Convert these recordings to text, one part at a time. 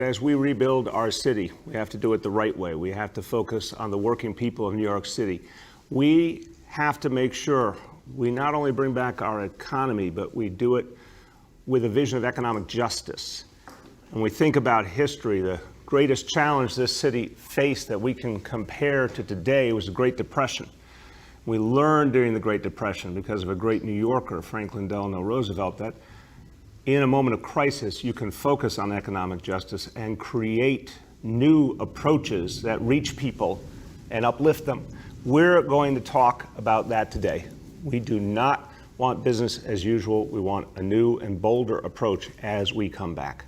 As we rebuild our city, we have to do it the right way. We have to focus on the working people of New York City. We have to make sure we not only bring back our economy, but we do it with a vision of economic justice. When we think about history, the greatest challenge this city faced that we can compare to today was the Great Depression. We learned during the Great Depression, because of a great New Yorker, Franklin Delano Roosevelt, that in a moment of crisis, you can focus on economic justice and create new approaches that reach people and uplift them. We're going to talk about that today. We do not want business as usual. We want a new and bolder approach as we come back.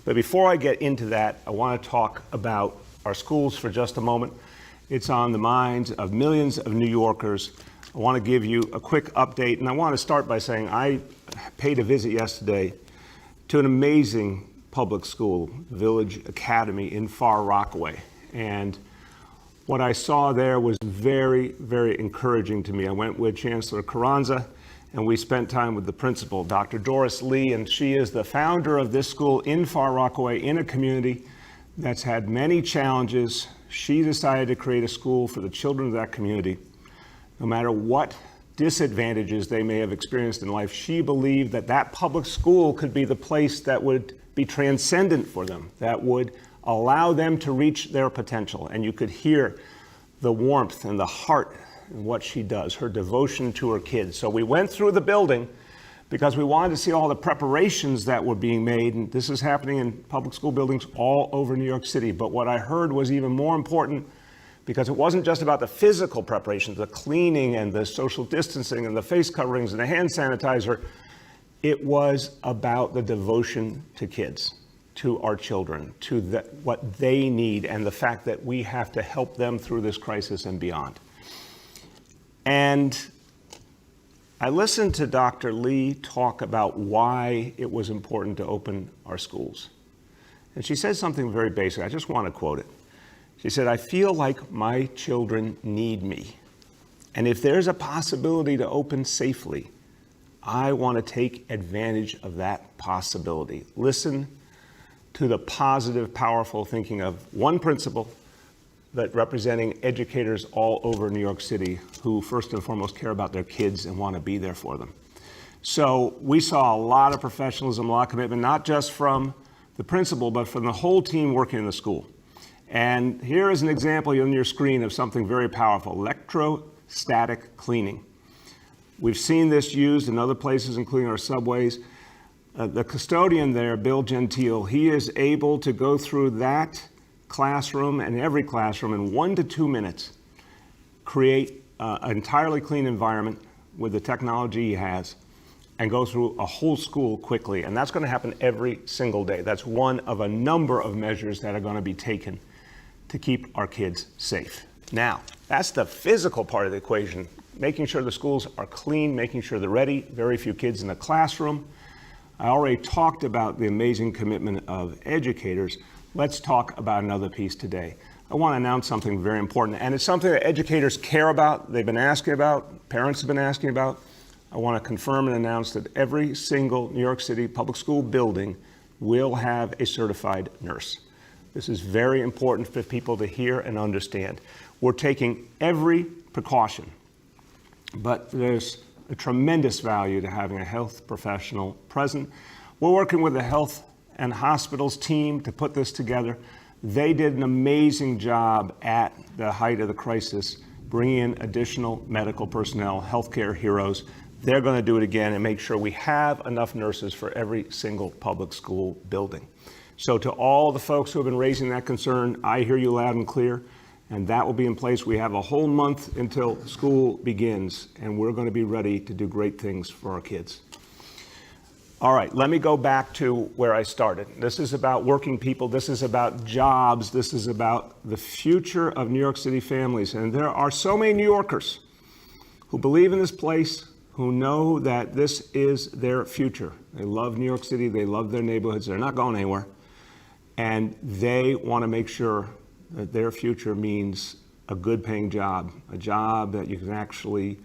But before I get into that, I want to talk about our schools for just a moment. It's on the minds of millions of New Yorkers. I want to give you a quick update, and I want to start by saying I paid a visit yesterday to an amazing public school, Village Academy in Far Rockaway. And what I saw there was very, very encouraging to me. I went with Chancellor Carranza, and we spent time with the principal, Dr. Doris Lee, and she is the founder of this school in Far Rockaway, in a community that's had many challenges. She decided to create a school for the children of that community. No matter what disadvantages they may have experienced in life, she believed that that public school could be the place that would be transcendent for them, that would allow them to reach their potential. And you could hear the warmth and the heart in what she does, her devotion to her kids. So we went through the building because we wanted to see all the preparations that were being made. And this is happening in public school buildings all over New York City. But what I heard was even more important, because it wasn't just about the physical preparations, the cleaning and the social distancing and the face coverings and the hand sanitizer. It was about the devotion to kids, to our children, to what they need, and the fact that we have to help them through this crisis and beyond. And I listened to Dr. Lee talk about why it was important to open our schools. And she said something very basic. I just want to quote it. She said, "I feel like my children need me. And if there's a possibility to open safely, I want to take advantage of that possibility." Listen to the positive, powerful thinking of one principal, but representing educators all over New York City who first and foremost care about their kids and want to be there for them. So we saw a lot of professionalism, a lot of commitment, not just from the principal, but from the whole team working in the school. And here is an example on your screen of something very powerful: electrostatic cleaning. We've seen this used in other places, including our subways. The custodian there, Bill Gentile, he is able to go through that classroom and every classroom in 1 to 2 minutes, create an entirely clean environment with the technology he has, and go through a whole school quickly. And that's going to happen every single day. That's one of a number of measures that are going to be taken to keep our kids safe. Now, that's the physical part of the equation, making sure the schools are clean, making sure they're ready, very few kids in the classroom. I already talked about the amazing commitment of educators. Let's talk about another piece today. I want to announce something very important, and it's something that educators care about, they've been asking about, parents have been asking about. I want to confirm and announce that every single New York City public school building will have a certified nurse. This is very important for people to hear and understand. We're taking every precaution, but there's a tremendous value to having a health professional present. We're working with the health and hospitals team to put this together. They did an amazing job at the height of the crisis, bringing in additional medical personnel, healthcare heroes. They're going to do it again and make sure we have enough nurses for every single public school building. So to all the folks who have been raising that concern, I hear you loud and clear, and that will be in place. We have a whole month until school begins, and we're going to be ready to do great things for our kids. All right, let me go back to where I started. This is about working people. This is about jobs. This is about the future of New York City families. And there are so many New Yorkers who believe in this place, who know that this is their future. They love New York City. They love their neighborhoods. They're not going anywhere. And they want to make sure that their future means a good paying job, a job that you can actually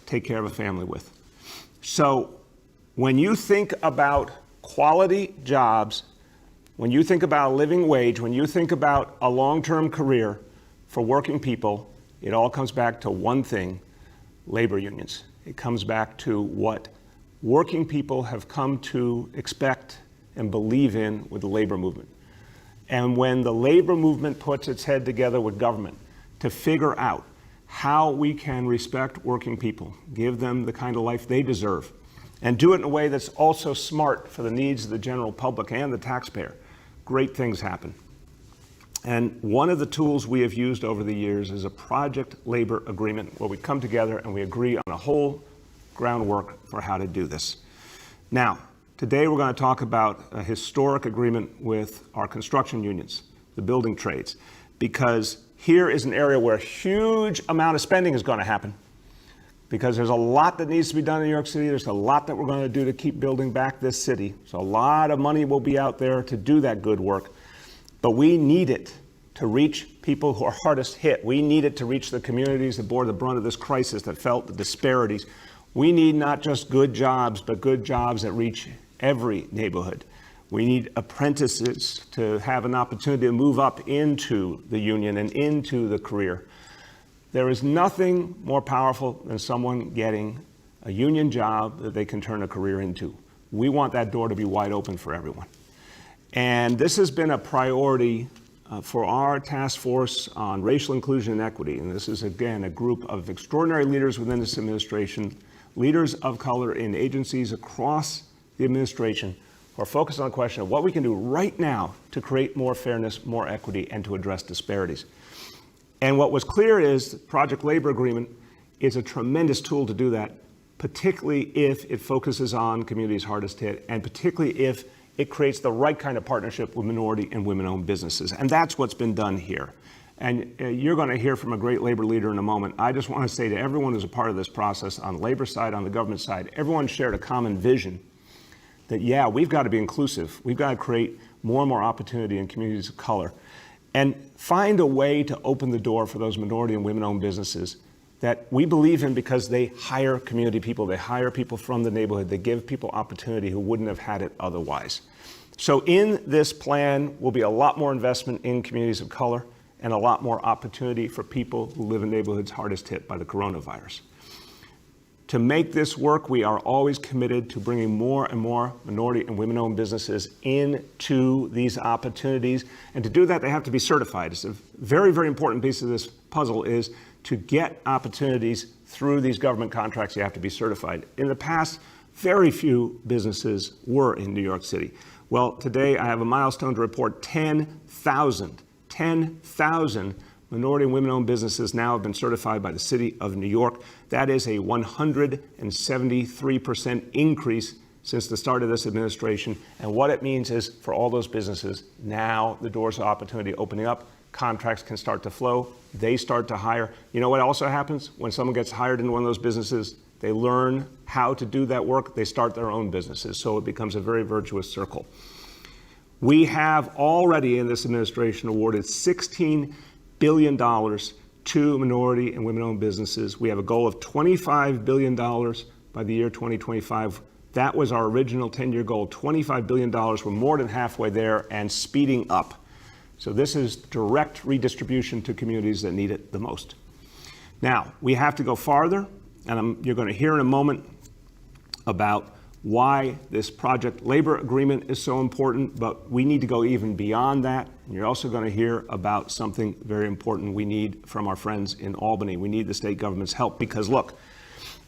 take care of a family with. So when you think about quality jobs, When you think about a living wage, when you think about a long-term career for working people, it all comes back to one thing: labor unions. It comes back to what working people have come to expect and believe in with the labor movement. And when the labor movement puts its head together with government to figure out how we can respect working people, give them the kind of life they deserve, and do it in a way that's also smart for the needs of the general public and the taxpayer, great things happen. And one of the tools we have used over the years is a project labor agreement, where we come together and we agree on a whole groundwork for how to do this. Now, today we're going to talk about a historic agreement with our construction unions, the building trades, because here is an area where a huge amount of spending is going to happen, because there's a lot that needs to be done in New York City. There's a lot that we're going to do to keep building back this city. So a lot of money will be out there to do that good work. But we need it to reach people who are hardest hit. We need it to reach the communities that bore the brunt of this crisis, that felt the disparities. We need not just good jobs, but good jobs that reach every neighborhood. We need apprentices to have an opportunity to move up into the union and into the career. There is nothing more powerful than someone getting a union job that they can turn a career into. We want that door to be wide open for everyone. And this has been a priority for our task force on racial inclusion and equity. And this is, again, a group of extraordinary leaders within this administration, leaders of color in agencies across the administration, who are focused on the question of what we can do right now to create more fairness, more equity, and to address disparities. And what was clear is the Project Labor Agreement is a tremendous tool to do that, particularly if it focuses on communities hardest hit, and particularly if it creates the right kind of partnership with minority and women-owned businesses. And that's what's been done here. And you're going to hear from a great labor leader in a moment. I just want to say to everyone who's a part of this process, on the labor side, on the government side, everyone shared a common vision that, yeah, we've got to be inclusive. We've got to create more and more opportunity in communities of color, and find a way to open the door for those minority and women-owned businesses that we believe in, because they hire community people. They hire people from the neighborhood. They give people opportunity who wouldn't have had it otherwise. So in this plan will be a lot more investment in communities of color and a lot more opportunity for people who live in neighborhoods hardest hit by the coronavirus. To make this work, we are always committed to bringing more and more minority and women-owned businesses into these opportunities. And to do that, they have to be certified. It's a very, very important piece of this puzzle, is to get opportunities through these government contracts. You have to be certified. In the past, very few businesses were in New York City. Well, today I have a milestone to report. 10,000 minority and women-owned businesses now have been certified by the City of New York. That is a 173% increase since the start of this administration. And what it means is, for all those businesses, now the doors of opportunity opening up, contracts can start to flow, they start to hire. You know what also happens when someone gets hired into one of those businesses? They learn how to do that work, they start their own businesses. So it becomes a very virtuous circle. We have already in this administration awarded $16 billion to minority and women-owned businesses. We have a goal of $25 billion by the year 2025. That was our original 10-year goal, $25 billion. We're more than halfway there and speeding up. So this is direct redistribution to communities that need it the most. Now, we have to go farther, and you're going to hear in a moment about why this Project Labor Agreement is so important, but we need to go even beyond that. And you're also going to hear about something very important we need from our friends in Albany. We need the state government's help, because look,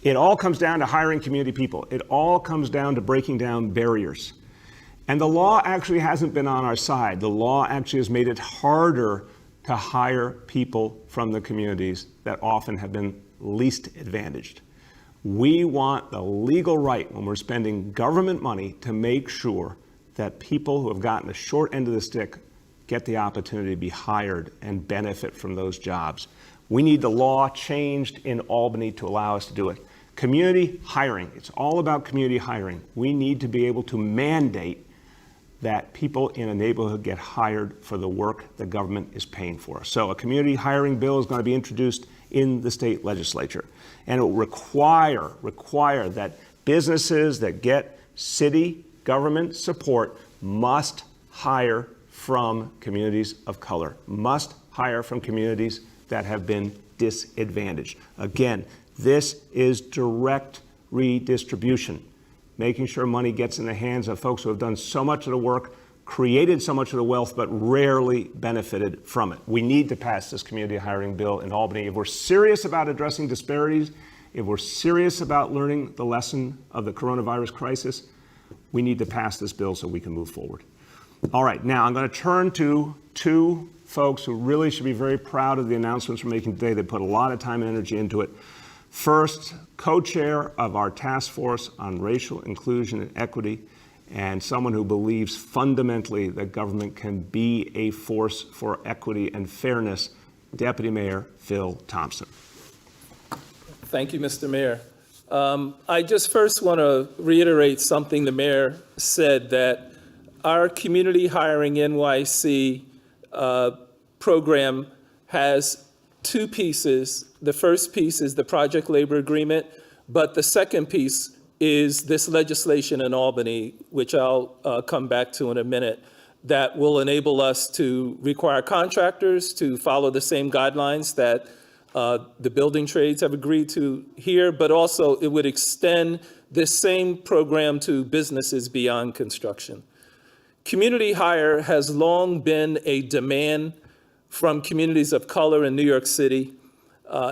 it all comes down to hiring community people. It all comes down to breaking down barriers. And the law actually hasn't been on our side. The law actually has made it harder to hire people from the communities that often have been least advantaged. We want the legal right, when we're spending government money, to make sure that people who have gotten the short end of the stick get the opportunity to be hired and benefit from those jobs. We need the law changed in Albany to allow us to do it. Community hiring, it's all about community hiring. We need to be able to mandate that people in a neighborhood get hired for the work the government is paying for. So a community hiring bill is going to be introduced in the state legislature. And it will require that businesses that get city government support must hire from communities of color, must hire from communities that have been disadvantaged. Again, this is direct redistribution, making sure money gets in the hands of folks who have done so much of the work, created so much of the wealth, but rarely benefited from it. We need to pass this community hiring bill in Albany. If we're serious about addressing disparities, if we're serious about learning the lesson of the coronavirus crisis, we need to pass this bill so we can move forward. All right, now I'm going to turn to two folks who really should be very proud of the announcements we're making today. They put a lot of time and energy into it. First, co-chair of our task force on racial inclusion and equity, and someone who believes fundamentally that government can be a force for equity and fairness, Deputy Mayor Phil Thompson. Thank you, Mr. Mayor. I just first want to reiterate something the mayor said, that our community hiring NYC program has two pieces. The first piece is the project labor agreement, but the second piece is this legislation in Albany, which I'll come back to in a minute, that will enable us to require contractors to follow the same guidelines that the building trades have agreed to here, but also it would extend this same program to businesses beyond construction. Community hire has long been a demand from communities of color in New York City.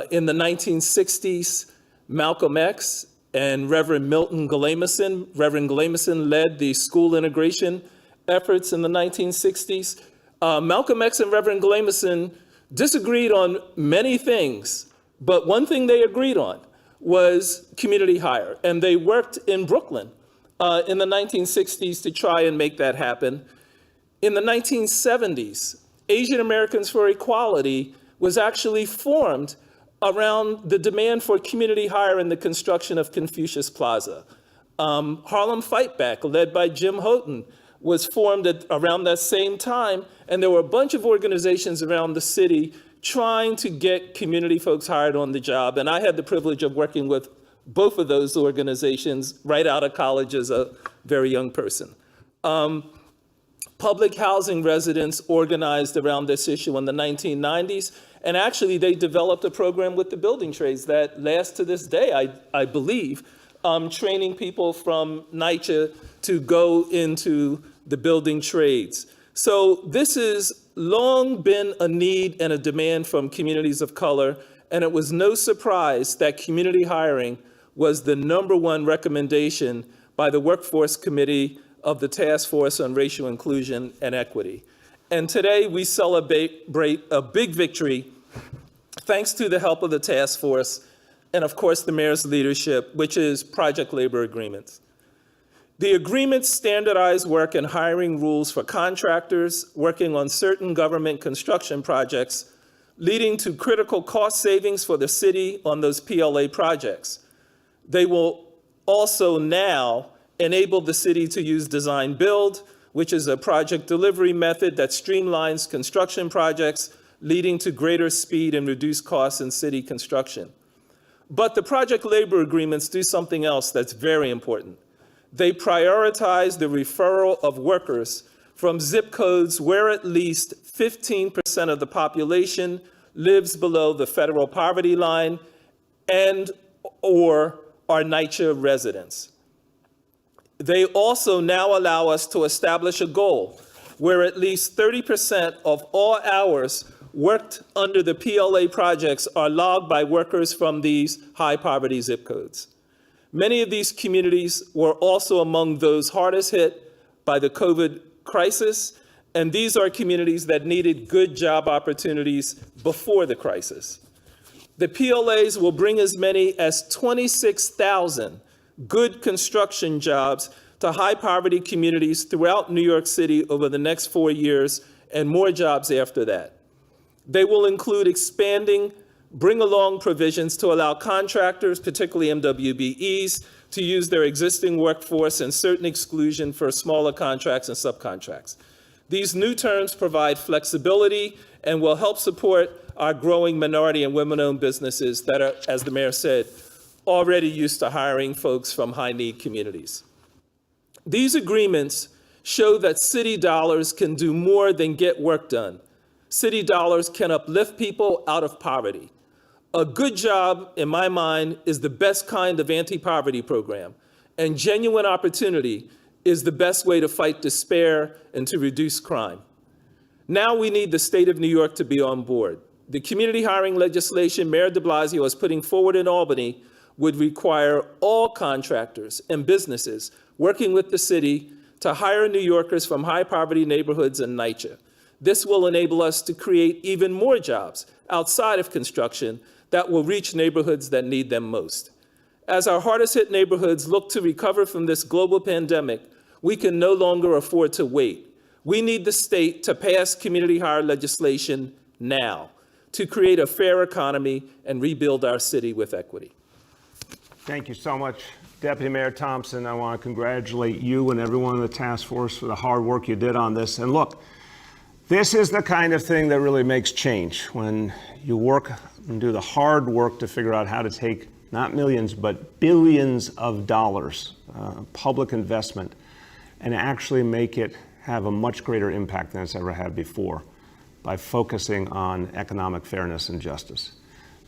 In the 1960s, Malcolm X and Reverend Milton Galamison, Reverend Galamison led the school integration efforts in the 1960s. Malcolm X and Reverend Galamison disagreed on many things, but one thing they agreed on was community hire. And they worked in Brooklyn in the 1960s to try and make that happen. In the 1970s, Asian Americans for Equality was actually formed around the demand for community hire in the construction of Confucius Plaza. Harlem Fight Back, led by Jim Houghton, was formed around that same time, and there were a bunch of organizations around the city trying to get community folks hired on the job, and I had the privilege of working with both of those organizations right out of college as a very young person. Public housing residents organized around this issue in the 1990s, and actually they developed a program with the building trades that lasts to this day, I believe, training people from NYCHA to go into the building trades. So this has long been a need and a demand from communities of color, and it was no surprise that community hiring was the #1 recommendation by the Workforce Committee of the Task Force on Racial Inclusion and Equity. And today we celebrate a big victory thanks to the help of the task force and of course the mayor's leadership, which is project labor agreements. The agreements standardize work and hiring rules for contractors working on certain government construction projects, leading to critical cost savings for the city on those PLA projects. They will also now enable the city to use design build, which is a project delivery method that streamlines construction projects, leading to greater speed and reduced costs in city construction. But the project labor agreements do something else that's very important. They prioritize the referral of workers from zip codes where at least 15% of the population lives below the federal poverty line and or are NYCHA residents. They also now allow us to establish a goal where at least 30% of all hours worked under the PLA projects are logged by workers from these high poverty zip codes. Many of these communities were also among those hardest hit by the COVID crisis, and these are communities that needed good job opportunities before the crisis. The PLAs will bring as many as 26,000 good construction jobs to high poverty communities throughout New York City over the next 4 years, and more jobs after that. They will include expanding bring-along provisions to allow contractors, particularly MWBEs, to use their existing workforce and certain exclusion for smaller contracts and subcontracts. These new terms provide flexibility and will help support our growing minority and women-owned businesses that are, as the mayor said, already used to hiring folks from high-need communities. These agreements show that city dollars can do more than get work done. City dollars can uplift people out of poverty. A good job, in my mind, is the best kind of anti-poverty program, and genuine opportunity is the best way to fight despair and to reduce crime. Now we need the state of New York to be on board. The community hiring legislation Mayor de Blasio is putting forward in Albany would require all contractors and businesses working with the city to hire New Yorkers from high poverty neighborhoods in NYC. This will enable us to create even more jobs outside of construction that will reach neighborhoods that need them most. As our hardest hit neighborhoods look to recover from this global pandemic, we can no longer afford to wait. We need the state to pass community hire legislation now to create a fair economy and rebuild our city with equity. Thank you so much, Deputy Mayor Thompson. I want to congratulate you and everyone in the task force for the hard work you did on this. And look, this is the kind of thing that really makes change, when you work and do the hard work to figure out how to take not millions, but billions of dollars, public investment, and actually make it have a much greater impact than it's ever had before by focusing on economic fairness and justice.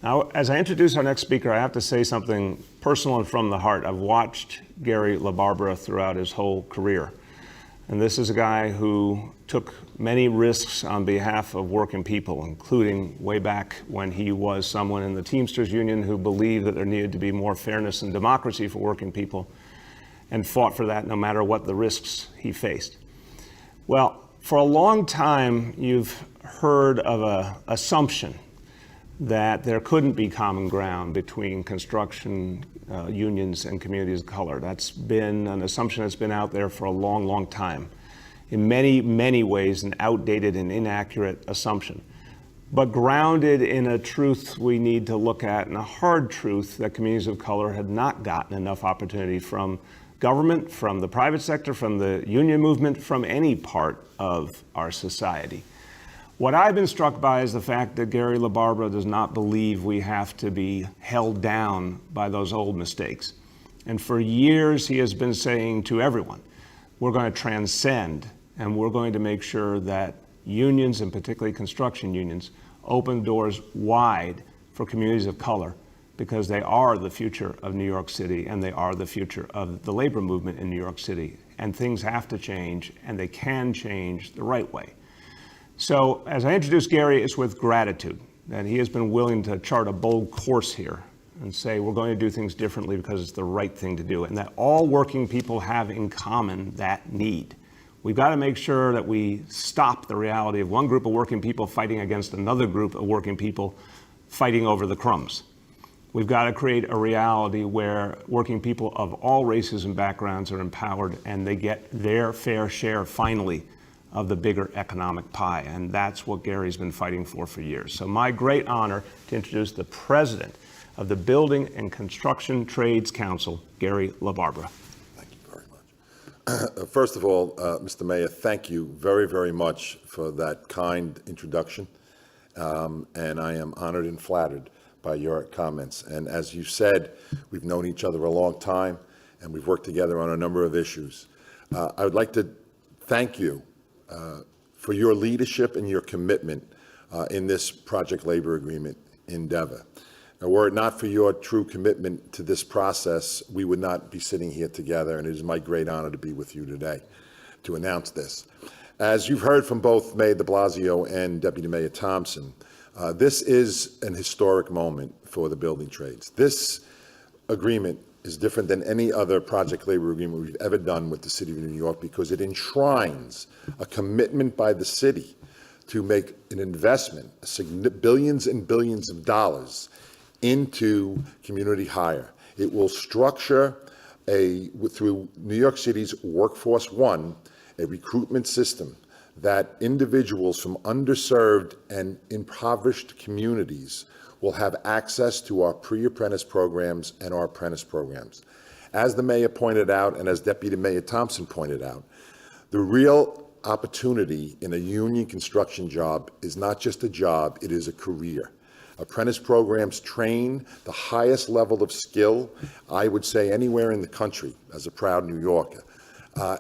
Now, as I introduce our next speaker, I have to say something personal and from the heart. I've watched Gary LaBarbera throughout his whole career. And this is a guy who took many risks on behalf of working people, including way back when he was someone in the Teamsters Union who believed that there needed to be more fairness and democracy for working people, and fought for that no matter what the risks he faced. Well, for a long time, you've heard of an assumption that there couldn't be common ground between construction unions and communities of color. That's been an assumption that's been out there for a long, long time. In many, many ways, an outdated and inaccurate assumption, but grounded in a truth we need to look at, and a hard truth that communities of color had not gotten enough opportunity from government, from the private sector, from the union movement, from any part of our society. What I've been struck by is the fact that Gary LaBarbera does not believe we have to be held down by those old mistakes. And for years, he has been saying to everyone, we're going to transcend, and we're going to make sure that unions, and particularly construction unions, open doors wide for communities of color, because they are the future of New York City, and they are the future of the labor movement in New York City. And things have to change, and they can change the right way. So as I introduce Gary, it's with gratitude that he has been willing to chart a bold course here and say we're going to do things differently because it's the right thing to do, and that all working people have in common that need. We've got to make sure that we stop the reality of one group of working people fighting against another group of working people fighting over the crumbs. We've got to create a reality where working people of all races and backgrounds are empowered, and they get their fair share, finally, of the bigger economic pie. And that's what Gary's been fighting for years. So my great honor to introduce the president of the Building and Construction Trades Council, Gary LaBarbera. Thank you very much. First of all, Mr. Mayor, thank you very, very much for that kind introduction. And I am honored and flattered by your comments. And as you said, we've known each other a long time, and we've worked together on a number of issues. I would like to thank you for your leadership and your commitment in this project labor agreement endeavor. Now, were it not for your true commitment to this process, we would not be sitting here together, and it is my great honor to be with you today to announce this. As you've heard from both Mayor de Blasio and Deputy Mayor Thompson, this is an historic moment for the building trades. This agreement is different than any other project labor agreement we've ever done with the City of New York, because it enshrines a commitment by the city to make an investment, billions and billions of dollars, into community hire. It will structure through New York City's Workforce One, a recruitment system that individuals from underserved and impoverished communities will have access to our pre-apprentice programs and our apprentice programs. As the mayor pointed out, and as Deputy Mayor Thompson pointed out, the real opportunity in a union construction job is not just a job, it is a career. Apprentice programs train the highest level of skill, I would say, anywhere in the country, as a proud New Yorker.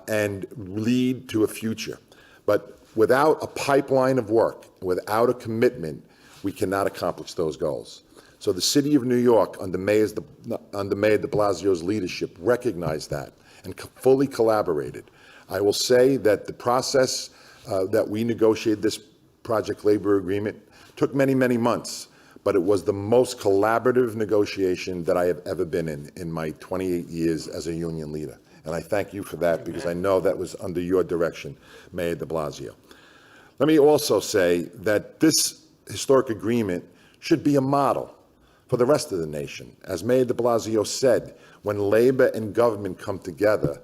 and lead to a future. But without a pipeline of work, without a commitment, we cannot accomplish those goals. So the City of New York, under Mayor de Blasio's leadership, recognized that and fully collaborated. I will say that the process that we negotiated this project labor agreement took many, many months, but it was the most collaborative negotiation that I have ever been in my 28 years as a union leader. And I thank you for that, because I know that was under your direction, Mayor de Blasio. Let me also say that this historic agreement should be a model for the rest of the nation. As Mayor de Blasio said, when labor and government come together,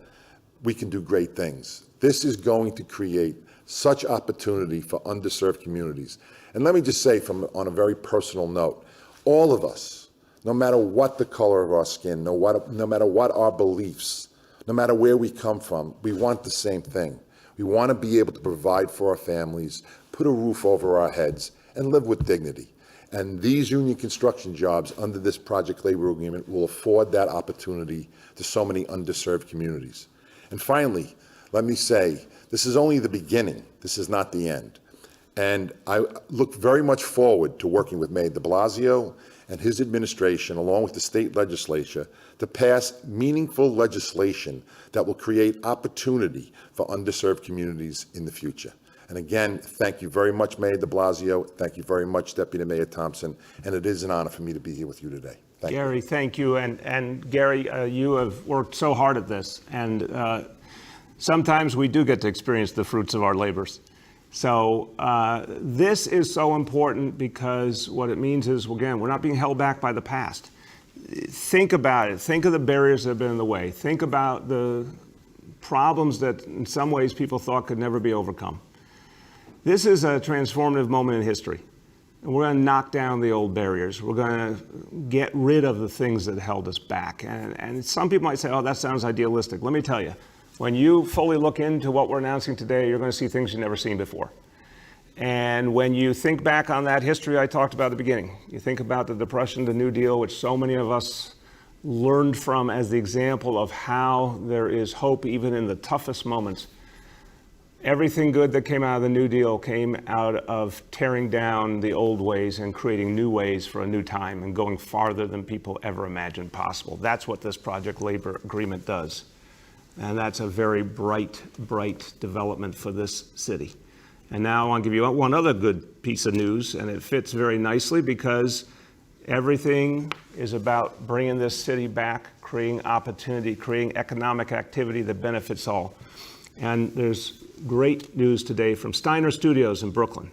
we can do great things. This is going to create such opportunity for underserved communities. And let me just say, on a very personal note, all of us, no matter what the color of our skin, no matter what our beliefs, no matter where we come from, we want the same thing. We want to be able to provide for our families, put a roof over our heads, and live with dignity. And these union construction jobs under this project labor agreement will afford that opportunity to so many underserved communities. And finally, let me say, this is only the beginning. This is not the end. And I look very much forward to working with Mayor de Blasio and his administration, along with the state legislature, to pass meaningful legislation that will create opportunity for underserved communities in the future. And again, thank you very much, Mayor de Blasio. Thank you very much, Deputy Mayor Thompson. And it is an honor for me to be here with you today. Thank Gary, you. thank you. And Gary, you have worked so hard at this. And sometimes we do get to experience the fruits of our labors. So this is so important, because what it means is, again, we're not being held back by the past. Think about it. Think of the barriers that have been in the way. Think about the problems that in some ways people thought could never be overcome. This is a transformative moment in history. And we're going to knock down the old barriers. We're going to get rid of the things that held us back. And some people might say, oh, that sounds idealistic. Let me tell you, when you fully look into what we're announcing today, you're going to see things you've never seen before. And when you think back on that history I talked about at the beginning, you think about the Depression, the New Deal, which so many of us learned from as the example of how there is hope even in the toughest moments. Everything good that came out of the New Deal came out of tearing down the old ways and creating new ways for a new time and going farther than people ever imagined possible. That's what this project labor agreement does. And that's a very bright, bright development for this city. And now I want to give you one other good piece of news, and it fits very nicely, because everything is about bringing this city back, creating opportunity, creating economic activity that benefits all. And there's great news today from Steiner Studios in Brooklyn.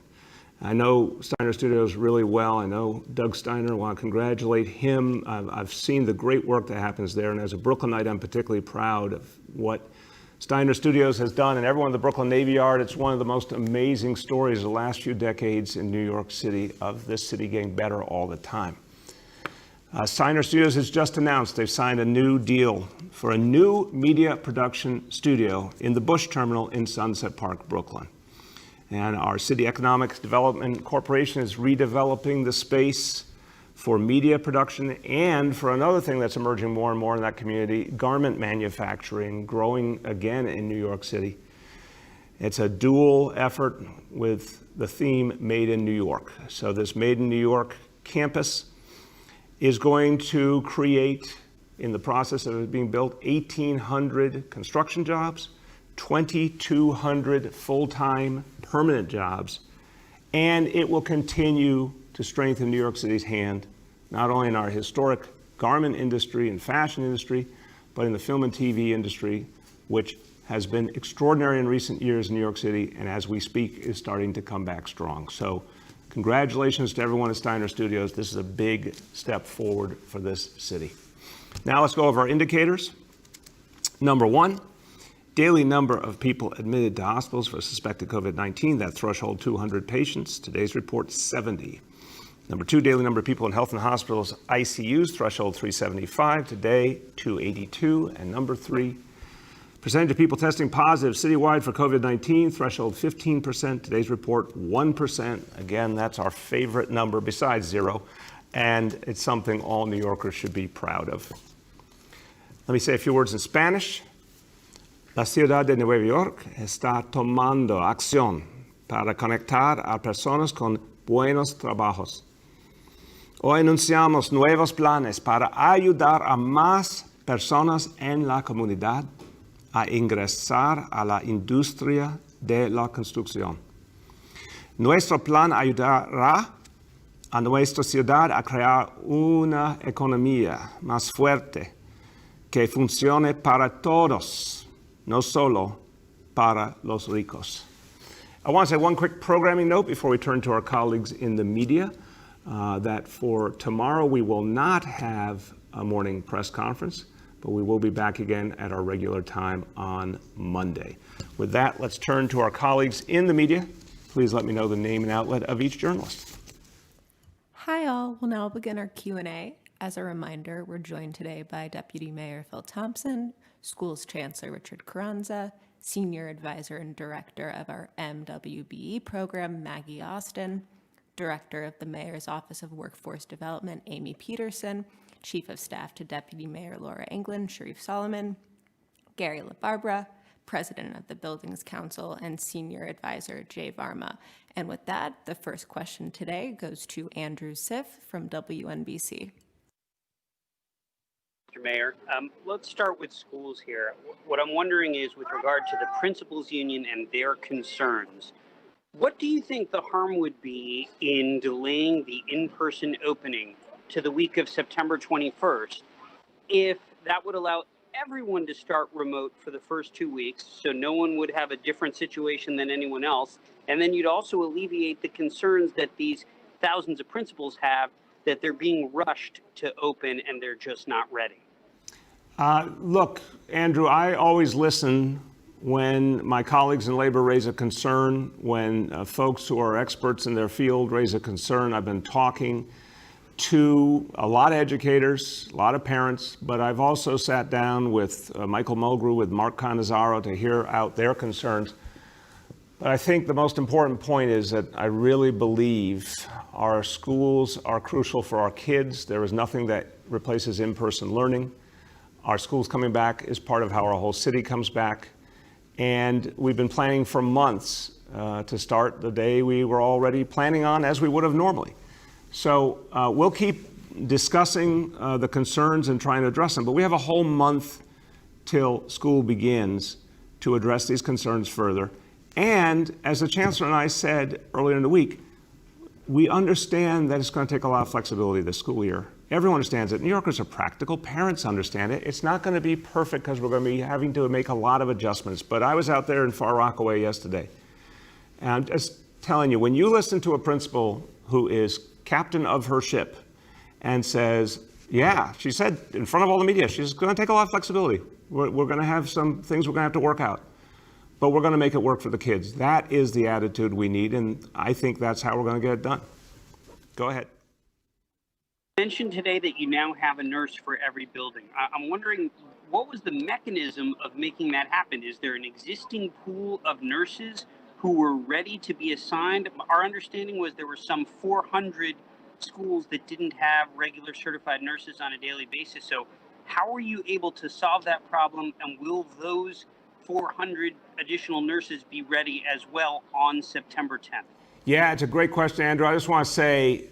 I know Steiner Studios really well. I know Doug Steiner. I want to congratulate him. I've seen the great work that happens there. And as a Brooklynite, I'm particularly proud of what Steiner Studios has done. And everyone in the Brooklyn Navy Yard, it's one of the most amazing stories of the last few decades in New York City, of this city getting better all the time. Steiner Studios has just announced they've signed a new deal for a new media production studio in the Bush Terminal in Sunset Park, Brooklyn. And our City Economic Development Corporation is redeveloping the space for media production and for another thing that's emerging more and more in that community, garment manufacturing, growing again in New York City. It's a dual effort with the theme Made in New York. So this Made in New York campus is going to create, in the process of it being built, 1,800 construction jobs, 2,200 full-time permanent jobs, and it will continue to strengthen New York City's hand, not only in our historic garment industry and fashion industry, but in the film and TV industry, which has been extraordinary in recent years in New York City, and as we speak is starting to come back strong. So congratulations to everyone at Steiner Studios. This is a big step forward for this city. Now let's go over our indicators. Number one, daily number of people admitted to hospitals for suspected COVID-19, that threshold 200 patients. Today's report, 70. Number two, daily number of people in health and hospitals ICUs, threshold 375. Today, 282. And number three, percentage of people testing positive citywide for COVID-19, threshold 15%. Today's report, 1%. Again, that's our favorite number besides zero. And it's something all New Yorkers should be proud of. Let me say a few words in Spanish. La ciudad de Nueva York está tomando acción para conectar a personas con buenos trabajos. Hoy anunciamos nuevos planes para ayudar a más personas en la comunidad a ingresar a la industria de la construcción. Nuestro plan ayudará a nuestra ciudad a crear una economía más fuerte que funcione para todos, no solo para los ricos. I want to say one quick programming note before we turn to our colleagues in the media, that for tomorrow we will not have a morning press conference, but we will be back again at our regular time on Monday. With that, let's turn to our colleagues in the media. Please let me know the name and outlet of each journalist. Hi all, we'll now begin our Q&A. As a reminder, we're joined today by Deputy Mayor Phil Thompson, Schools Chancellor Richard Carranza, Senior Advisor and Director of our MWBE program, Maggie Austin, Director of the Mayor's Office of Workforce Development, Amy Peterson, Chief of Staff to Deputy Mayor Laura England, Sharif Solomon, Gary LaBarbera, President of the Buildings Council, and Senior Advisor Jay Varma. And with that, the first question today goes to Andrew Siff from WNBC. Mr. Mayor, let's start with schools here. What I'm wondering is, with regard to the principals union and their concerns, what do you think the harm would be in delaying the in-person opening to the week of September 21st if that would allow everyone to start remote for the first 2 weeks, so no one would have a different situation than anyone else, and then you'd also alleviate the concerns that these thousands of principals have that they're being rushed to open and they're just not ready? Look, Andrew, I always listen when my colleagues in labor raise a concern, when folks who are experts in their field raise a concern. I've been talking to a lot of educators, a lot of parents, but I've also sat down with Michael Mulgrew, with Mark Cannizzaro to hear out their concerns. But I think the most important point is that I really believe our schools are crucial for our kids. There is nothing that replaces in-person learning. Our schools coming back is part of how our whole city comes back. And we've been planning for months to start the day we were already planning on, as we would have normally. So we'll keep discussing the concerns and trying to address them, but we have a whole month till school begins to address these concerns further. And as the Chancellor and I said earlier in the week, we understand that it's going to take a lot of flexibility this school year. Everyone understands it. New Yorkers are practical. Parents understand it. It's not going to be perfect because we're going to be having to make a lot of adjustments. But I was out there in Far Rockaway yesterday. And I'm just telling you, when you listen to a principal who is captain of her ship and says, yeah, she said in front of all the media, she's going to take a lot of flexibility. We're going to have some things we're going to have to work out, but we're going to make it work for the kids. That is the attitude we need, and I think that's how we're going to get it done. Go ahead. You mentioned today that you now have a nurse for every building. I'm wondering, what was the mechanism of making that happen? Is there an existing pool of nurses who were ready to be assigned? Our understanding was there were some 400 schools that didn't have regular certified nurses on a daily basis. So how were you able to solve that problem, and will those 400 additional nurses be ready as well on September 10th? Yeah, it's a great question, Andrew. I just want to say,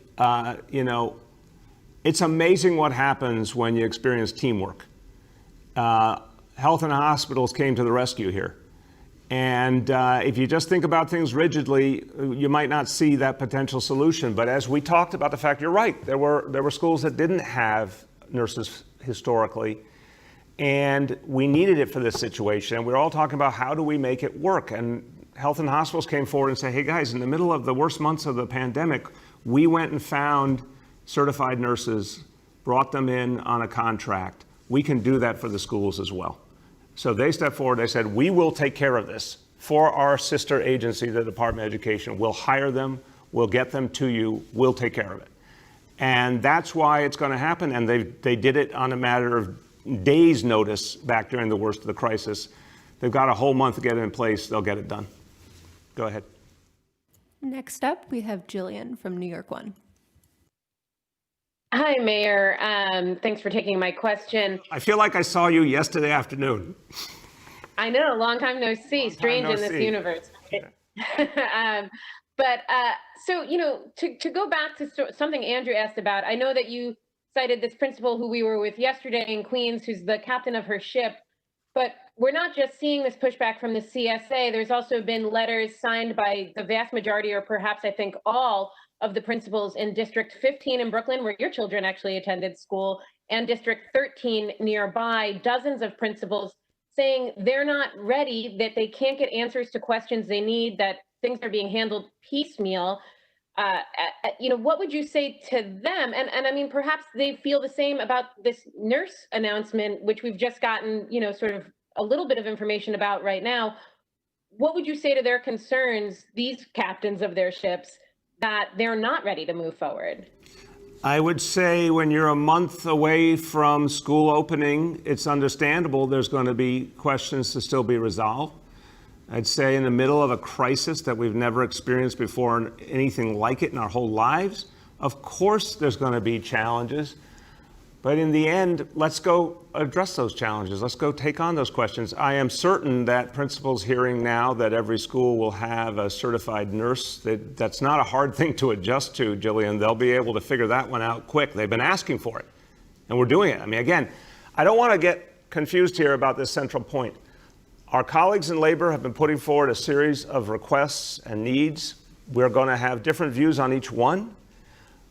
it's amazing what happens when you experience teamwork. Health and hospitals came to the rescue here. And if you just think about things rigidly, you might not see that potential solution. But as we talked about the fact, you're right, there were schools that didn't have nurses historically, and we needed it for this situation. And we were all talking about how do we make it work? And Health and Hospitals came forward and said, hey guys, in the middle of the worst months of the pandemic, we went and found certified nurses, brought them in on a contract. We can do that for the schools as well. So they stepped forward, they said, we will take care of this for our sister agency, the Department of Education. We'll hire them, we'll get them to you, we'll take care of it. And that's why it's going to happen. And they did it on a matter of days' notice back during the worst of the crisis. They've got a whole month to get it in place, they'll get it done. Go ahead. Next up, we have Jillian from New York One. Hi, Mayor. Thanks for taking my question. I feel like I saw you yesterday afternoon. I know, long time no see. Long time Strange no in this see. universe. But so, to go back to something Andrew asked about, I know that you cited this principal who we were with yesterday in Queens, who's the captain of her ship. But we're not just seeing this pushback from the CSA. There's also been letters signed by the vast majority, or perhaps I think all, of the principals in District 15 in Brooklyn, where your children actually attended school, and District 13 nearby, dozens of principals saying they're not ready, that they can't get answers to questions they need, that things are being handled piecemeal. What would you say to them? And I mean, perhaps they feel the same about this nurse announcement, which we've just gotten, sort of a little bit of information about right now. What would you say to their concerns, these captains of their ships, that they're not ready to move forward? I would say when you're a month away from school opening, it's understandable there's going to be questions to still be resolved. I'd say in the middle of a crisis that we've never experienced before, anything like it in our whole lives, of course there's going to be challenges. But in the end, let's go address those challenges. Let's go take on those questions. I am certain that principals hearing now that every school will have a certified nurse, that's not a hard thing to adjust to, Jillian. They'll be able to figure that one out quick. They've been asking for it, and we're doing it. I mean, again, I don't want to get confused here about this central point. Our colleagues in labor have been putting forward a series of requests and needs. We're going to have different views on each one.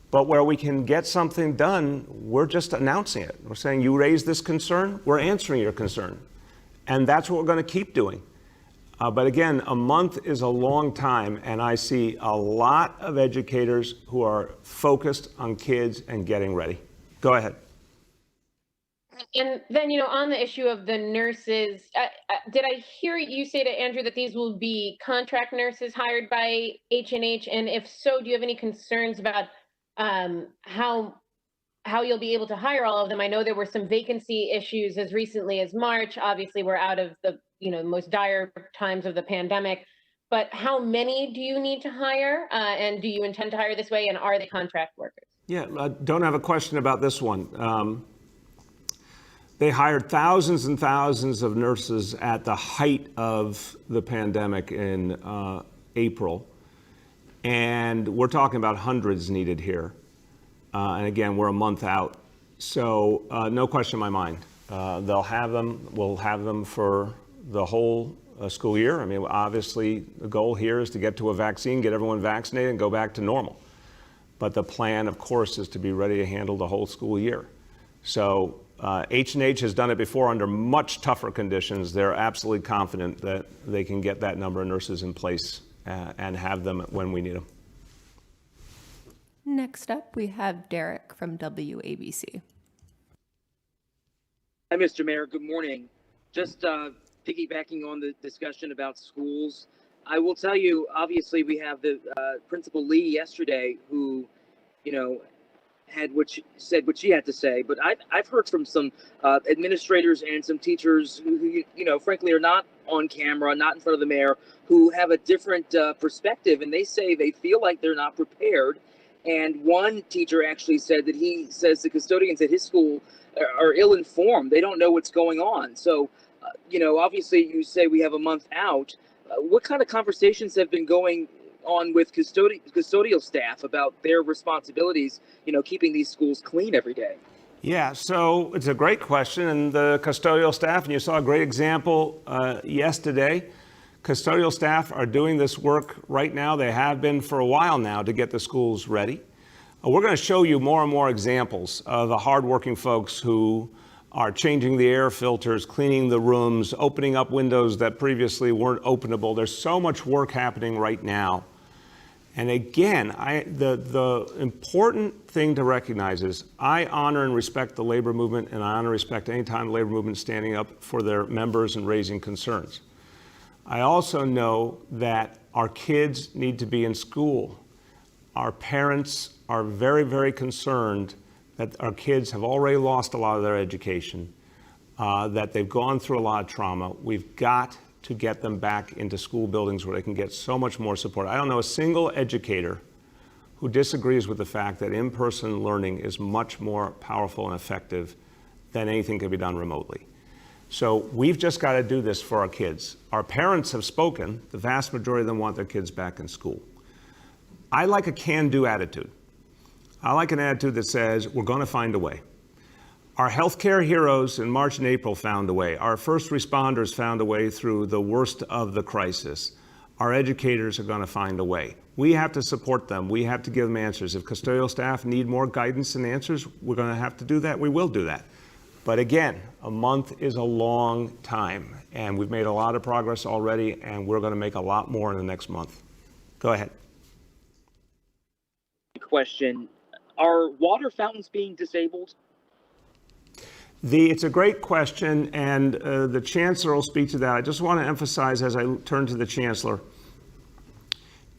But where we can get something done, we're just announcing it. We're saying, you raised this concern, we're answering your concern. And that's what we're going to keep doing. But again, a month is a long time, and I see a lot of educators who are focused on kids and getting ready. Go ahead. And then, on the issue of the nurses, did I hear you say to Andrew that these will be contract nurses hired by H&H? And if so, do you have any concerns about how you'll be able to hire all of them? I know there were some vacancy issues as recently as March. Obviously, we're out of the most dire times of the pandemic. But how many do you need to hire? And do you intend to hire this way? And are they contract workers? Yeah, I don't have a question about this one. They hired thousands and thousands of nurses at the height of the pandemic in April. And we're talking about hundreds needed here. And again, we're a month out. So no question in my mind. They'll have them, we'll have them for the whole school year. I mean, obviously the goal here is to get to a vaccine, get everyone vaccinated and go back to normal. But the plan, of course, is to be ready to handle the whole school year. So H&H has done it before under much tougher conditions. They're absolutely confident that they can get that number of nurses in place and have them when we need them. Next up, we have Derek from WABC. Hi, Mr. Mayor. Good morning. Just piggybacking on the discussion about schools, I will tell you, obviously, we have the Principal Lee yesterday who, had said what she had to say. But I've heard from some administrators and some teachers who, frankly, are not on camera, not in front of the mayor, who have a different perspective. And they say they feel like they're not prepared. And one teacher actually said that he says the custodians at his school are ill-informed. They don't know what's going on. So, obviously you say we have a month out. What kind of conversations have been going on with custodial staff about their responsibilities, keeping these schools clean every day? Yeah, so it's a great question. And the custodial staff, and you saw a great example yesterday, custodial staff are doing this work right now. They have been for a while now to get the schools ready. We're going to show you more and more examples of the hardworking folks who are changing the air filters, cleaning the rooms, opening up windows that previously weren't openable. There's so much work happening right now. And again, the important thing to recognize is I honor and respect the labor movement, and I honor and respect any time the labor movement is standing up for their members and raising concerns. I also know that our kids need to be in school. Our parents are very, very concerned that our kids have already lost a lot of their education, that they've gone through a lot of trauma. We've got to get them back into school buildings where they can get so much more support. I don't know a single educator who disagrees with the fact that in-person learning is much more powerful and effective than anything can be done remotely. So we've just got to do this for our kids. Our parents have spoken. The vast majority of them want their kids back in school. I like a can-do attitude. I like an attitude that says, we're going to find a way. Our healthcare heroes in March and April found a way. Our first responders found a way through the worst of the crisis. Our educators are going to find a way. We have to support them. We have to give them answers. If custodial staff need more guidance and answers, we're going to have to do that. We will do that. But again, a month is a long time, and we've made a lot of progress already, and we're going to make a lot more in the next month. Go ahead. Question: are water fountains being disabled? It's a great question, and the Chancellor will speak to that. I just want to emphasize as I turn to the Chancellor,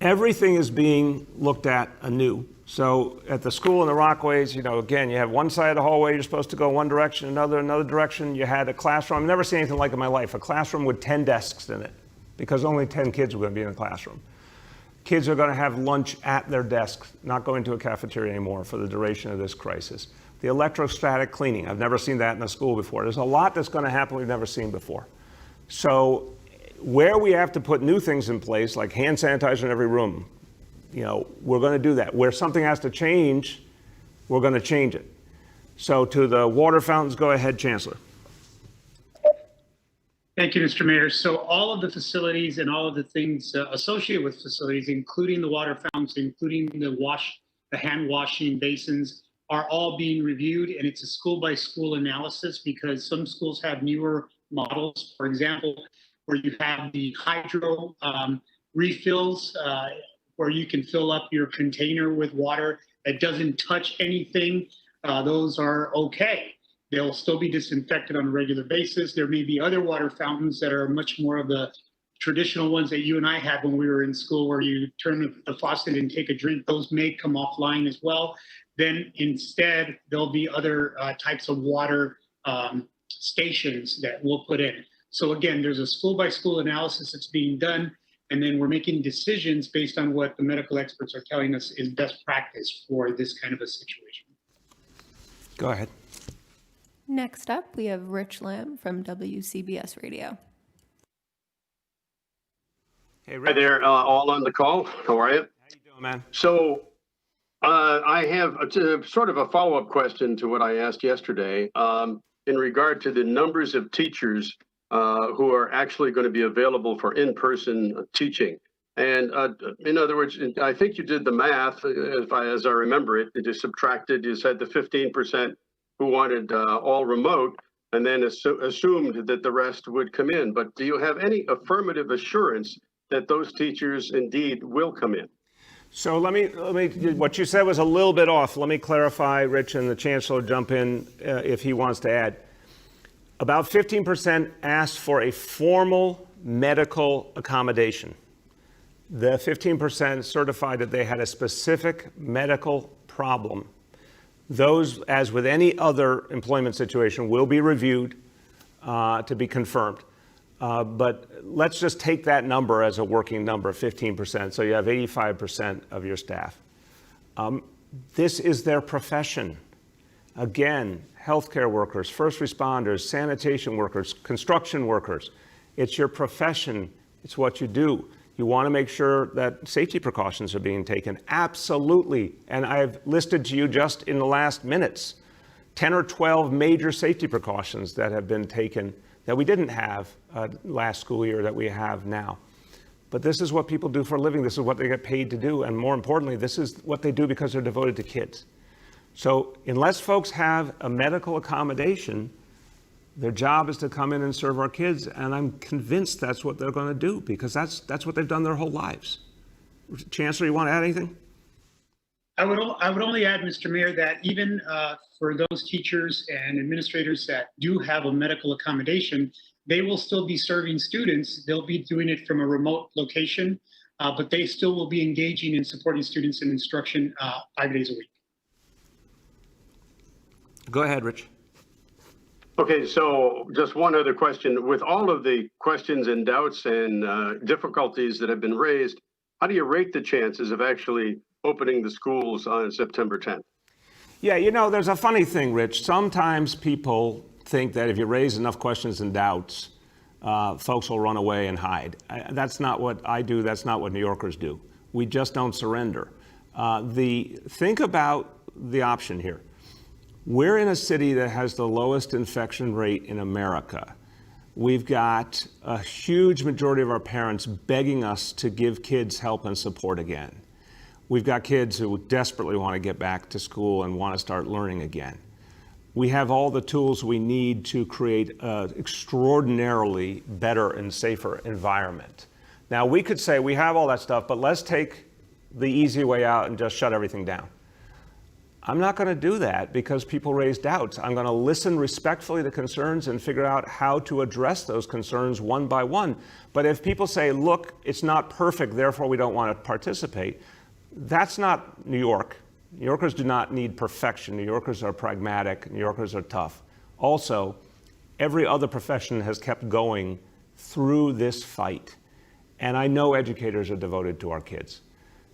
everything is being looked at anew. So at the school in the Rockaways, again, you have one side of the hallway, you're supposed to go one direction, another direction. You had a classroom. I've never seen anything like it in my life. A classroom with 10 desks in it, because only 10 kids were going to be in the classroom. Kids are going to have lunch at their desks, not going to a cafeteria anymore for the duration of this crisis. The electrostatic cleaning, I've never seen that in a school before. There's a lot that's going to happen we've never seen before. So where we have to put new things in place, like hand sanitizer in every room, we're going to do that. Where something has to change, we're going to change it. So to the water fountains, go ahead, Chancellor. Thank you, Mr. Mayor. So all of the facilities and all of the things associated with facilities, including the water fountains, including the hand washing basins, are all being reviewed, and it's a school by school analysis because some schools have newer models. For example, where you have the hydro refills, where you can fill up your container with water that doesn't touch anything, those are okay. They'll still be disinfected on a regular basis. There may be other water fountains that are much more of the traditional ones that you and I had when we were in school, where you turn the faucet and take a drink. Those may come offline as well. Then instead, there'll be other types of water stations that we'll put in. So again, there's a school by school analysis that's being done, and then we're making decisions based on what the medical experts are telling us is best practice for this kind of a situation. Go ahead. Next up, we have Rich Lamb from WCBS Radio. Hey, Rick. Hi there, all on the call. How are you? How you doing, man? So I have sort of a follow-up question to what I asked yesterday in regard to the numbers of teachers who are actually going to be available for in-person teaching. And in other words, I think you did the math, as I remember it, you just subtracted, you said the 15% who wanted all remote, and then assumed that the rest would come in. But do you have any affirmative assurance that those teachers indeed will come in? So let me, what you said was a little bit off. Let me clarify, Rich, and the Chancellor jump in if he wants to add. About 15% asked for a formal medical accommodation. The 15% certified that they had a specific medical problem. Those, as with any other employment situation, will be reviewed to be confirmed. But let's just take that number as a working number, 15%. So you have 85% of your staff. This is their profession. Again, healthcare workers, first responders, sanitation workers, construction workers. It's your profession. It's what you do. You want to make sure that safety precautions are being taken. Absolutely. And I've listed to you just in the last minutes 10 or 12 major safety precautions that have been taken that we didn't have last school year that we have now. But this is what people do for a living. This is what they get paid to do. And more importantly, this is what they do because they're devoted to kids. So unless folks have a medical accommodation, their job is to come in and serve our kids. And I'm convinced that's what they're going to do because that's what they've done their whole lives. Chancellor, you want to add anything? I would only add, Mr. Mayor, that even for those teachers and administrators that do have a medical accommodation, they will still be serving students. They'll be doing it from a remote location, but they still will be engaging in supporting students in instruction 5 days a week. Go ahead, Rich. Okay, so just one other question. With all of the questions and doubts and difficulties that have been raised, how do you rate the chances of actually opening the schools on September 10th? Yeah, there's a funny thing, Rich. Sometimes people think that if you raise enough questions and doubts, folks will run away and hide. That's not what I do. That's not what New Yorkers do. We just don't surrender. Think about the option here. We're in a city that has the lowest infection rate in America. We've got a huge majority of our parents begging us to give kids help and support again. We've got kids who desperately want to get back to school and want to start learning again. We have all the tools we need to create an extraordinarily better and safer environment. Now, we could say we have all that stuff, but let's take the easy way out and just shut everything down. I'm not going to do that because people raise doubts. I'm going to listen respectfully to concerns and figure out how to address those concerns one by one. But if people say, look, it's not perfect, therefore we don't want to participate, that's not New York. New Yorkers do not need perfection. New Yorkers are pragmatic. New Yorkers are tough. Also, every other profession has kept going through this fight. And I know educators are devoted to our kids.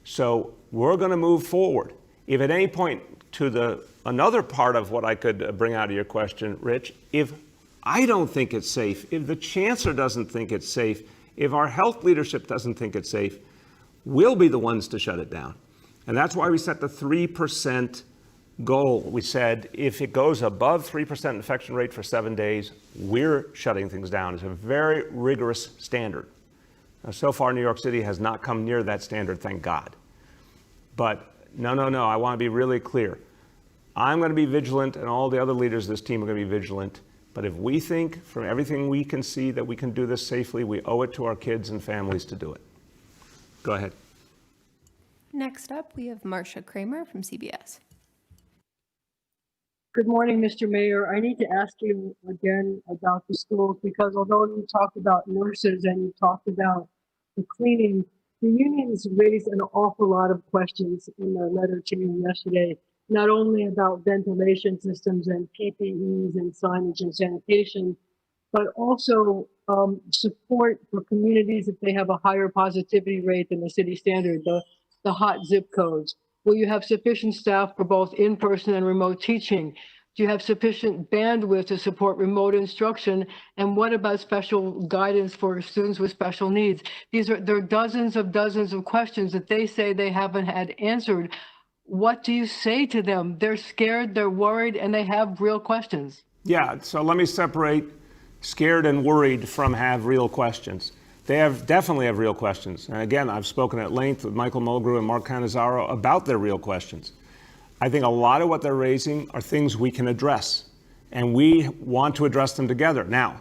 So we're going to move forward. If at any point another part of what I could bring out of your question, Rich, if I don't think it's safe, if the chancellor doesn't think it's safe, if our health leadership doesn't think it's safe, we'll be the ones to shut it down. And that's why we set the 3% goal. We said if it goes above 3% infection rate for 7 days, we're shutting things down. It's a very rigorous standard. Now, so far, New York City has not come near that standard, thank God. But no, I want to be really clear. I'm going to be vigilant, and all the other leaders of this team are going to be vigilant. But if we think, from everything we can see, that we can do this safely, we owe it to our kids and families to do it. Go ahead. Next up, we have Marcia Kramer from CBS. Good morning, Mr. Mayor. I need to ask you again about the schools because although you talked about nurses and you talked about the cleaning, the unions raised an awful lot of questions in their letter to you yesterday, not only about ventilation systems and PPEs and signage and sanitation, but also support for communities if they have a higher positivity rate than the city standard, the hot zip codes. Will you have sufficient staff for both in-person and remote teaching? Do you have sufficient bandwidth to support remote instruction? And what about special guidance for students with special needs? There are dozens of questions that they say they haven't had answered. What do you say to them? They're scared, they're worried, and they have real questions. Yeah, so let me separate scared and worried from have real questions. They definitely have real questions. And again, I've spoken at length with Michael Mulgrew and Mark Cannizzaro about their real questions. I think a lot of what they're raising are things we can address, and we want to address them together. Now,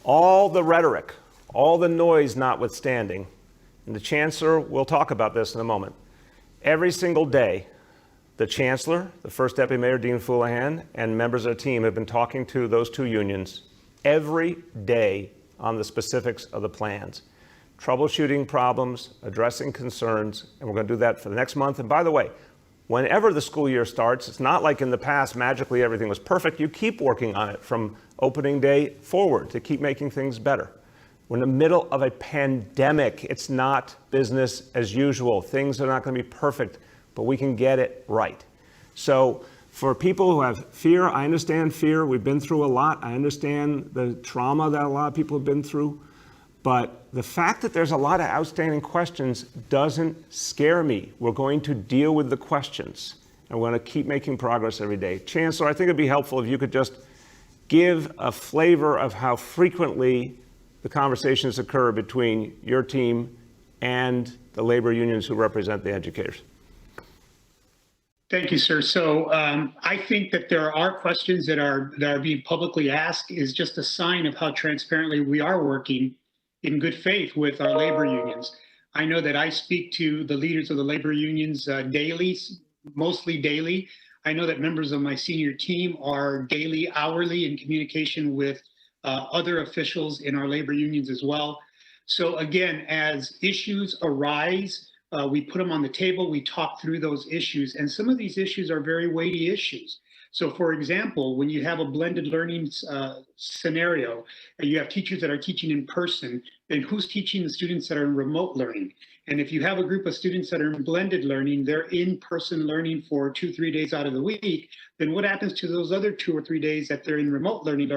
all the rhetoric, all the noise notwithstanding, and the chancellor will talk about this in a moment, every single day, the chancellor, the first deputy mayor, Dean Foulahan, and members of the team have been talking to those two unions every day on the specifics of the plans, troubleshooting problems, addressing concerns, and we're going to do that for the next month. And by the way, whenever the school year starts, it's not like in the past magically everything was perfect. You keep working on it from opening day forward to keep making things better. We're in the middle of a pandemic. It's not business as usual. Things are not going to be perfect, but we can get it right. So for people who have fear, I understand fear. We've been through a lot. I understand the trauma that a lot of people have been through. But the fact that there's a lot of outstanding questions doesn't scare me. We're going to deal with the questions, and we're going to keep making progress every day. Chancellor, I think it'd be helpful if you could just give a flavor of how frequently the conversations occur between your team and the labor unions who represent the educators. Thank you, sir. So I think that there are questions that are being publicly asked is just a sign of how transparently we are working in good faith with our labor unions. I know that I speak to the leaders of the labor unions daily, mostly daily. I know that members of my senior team are daily, hourly in communication with other officials in our labor unions as well. So again, as issues arise, we put them on the table, we talk through those issues, and some of these issues are very weighty issues. So for example, when you have a blended learning scenario, and you have teachers that are teaching in person, then who's teaching the students that are in remote learning? And if you have a group of students that are in blended learning, they're in-person learning for 2-3 days out of the week, then what happens to those other 2 or 3 days that they're in remote learning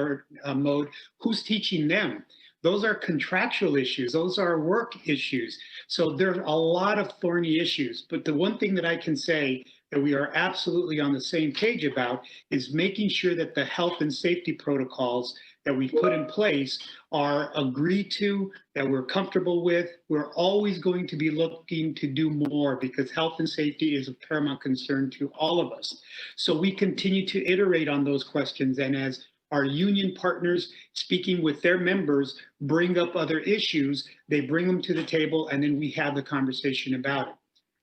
mode? Who's teaching them? Those are contractual issues. Those are work issues. So there's a lot of thorny issues. But the one thing that I can say that we are absolutely on the same page about is making sure that the health and safety protocols that we've put in place are agreed to, that we're comfortable with. We're always going to be looking to do more because health and safety is a paramount concern to all of us. So we continue to iterate on those questions, and as our union partners speaking with their members bring up other issues, they bring them to the table, and then we have the conversation about it.